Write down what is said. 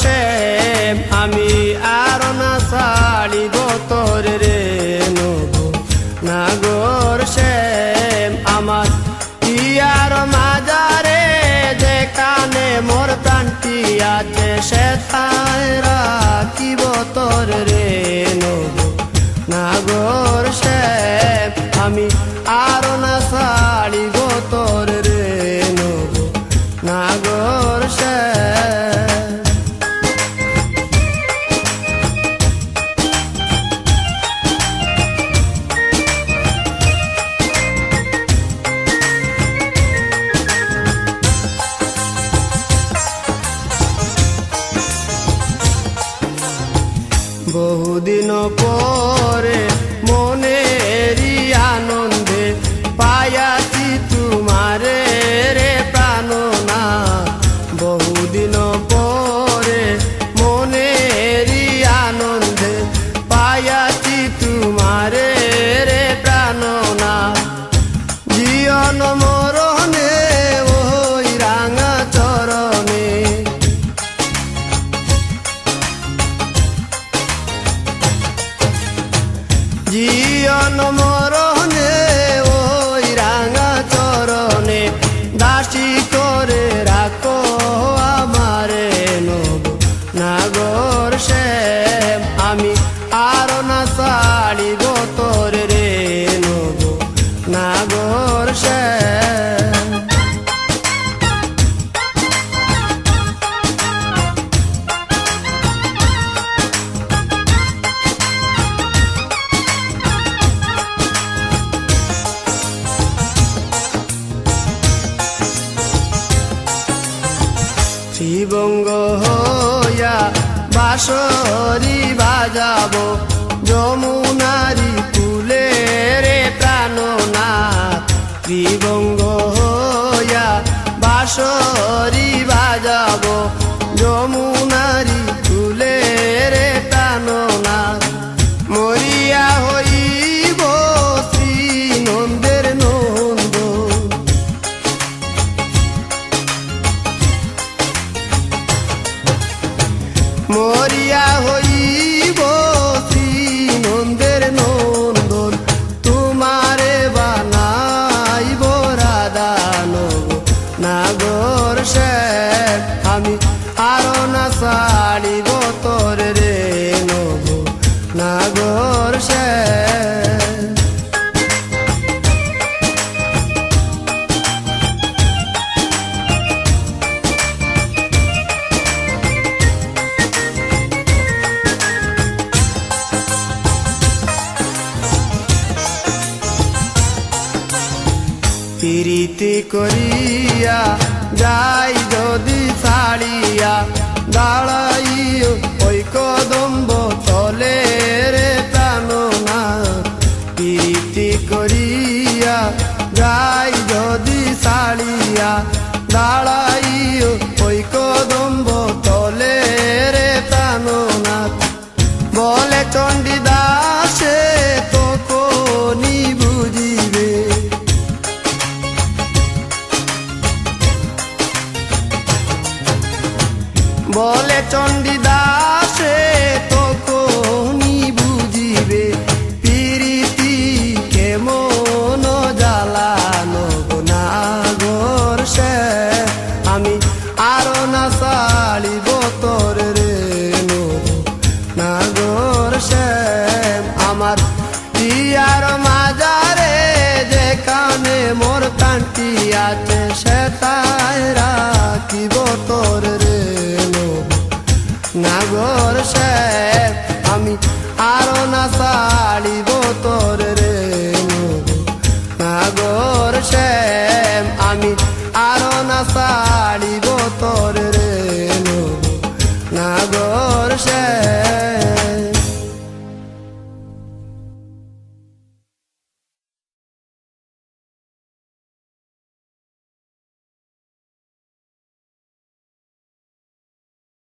শ্যাম আমি আর না ছাড়িব তোর রে নব নাগর শ্যাম আমার ইয়ার মাজারে যেখানে মোর প্রাণটি আছে সেথায় রাখিব তোর রে নব নাগর শ্যাম আমি আর না ছাড়িব তোর রে নব নাগর শ্যাম বহুদিন পরে মনেরই আনন্দে পায়াছি তোমারে রে প্রাণনাথ বহুদিন পরে মনেরই আনন্দে পায়াছি তোমারে রে প্রাণনাথ জীবন মরণে ওই রাঙা চরণে জীবন মরণে ওই রাঙা চরণে দাসী করে রাখো আমারে নব নাগর শ্যাম আমি আর না ছাড়িব তোর রে নব নাগর শ্যাম শ্রীবঙ্গ হইয়া বাঁশরি বাজাবো যমুনারি কুলে রে প্রাণনাথ শ্রীবঙ্গ হইয়া বাঁশরি বাজাবো যমুনারি কুলে রে প্রাণনাথ মরিয়া হইব শ্রী নন্দের নন্দ মরিয়া হইব শ্রী নন্দের নন্দন তোমারে বানাইব রাধা নব নাগর শ্যাম আমি আর না ছাড়িব তোর রে নব নাগর শ্যাম প্রীতি করিয়া যাই যদি ছাড়িয়া দাঁড়াইও ওই কদম্ব তলে রে প্রাণনাথ প্রীতি করিয়া যাই যদি ছাড়িয়া দাঁড়াইও ওই কদম্ব তলে রে প্রাণনাথ বলে চণ্ডীদাসে তখনই বুঝিবে বলে চণ্ডীদাসে তখনই বুঝিবে প্রীতি কেমন জ্বালানো নাগর শ্যাম আমি আর না ছাড়িব তোর রে নব নাগর শ্যাম আমার ইয়ার মাজারে যেখানে মোর কান্টি আছে সেটায় রাখিব তোর রে নাগর শ্যাম আমি আর না ছাড়িব তোর রে নাগর শ্যাম আমি আর না ছাড়িব তোর রে নাগর শ্যাম।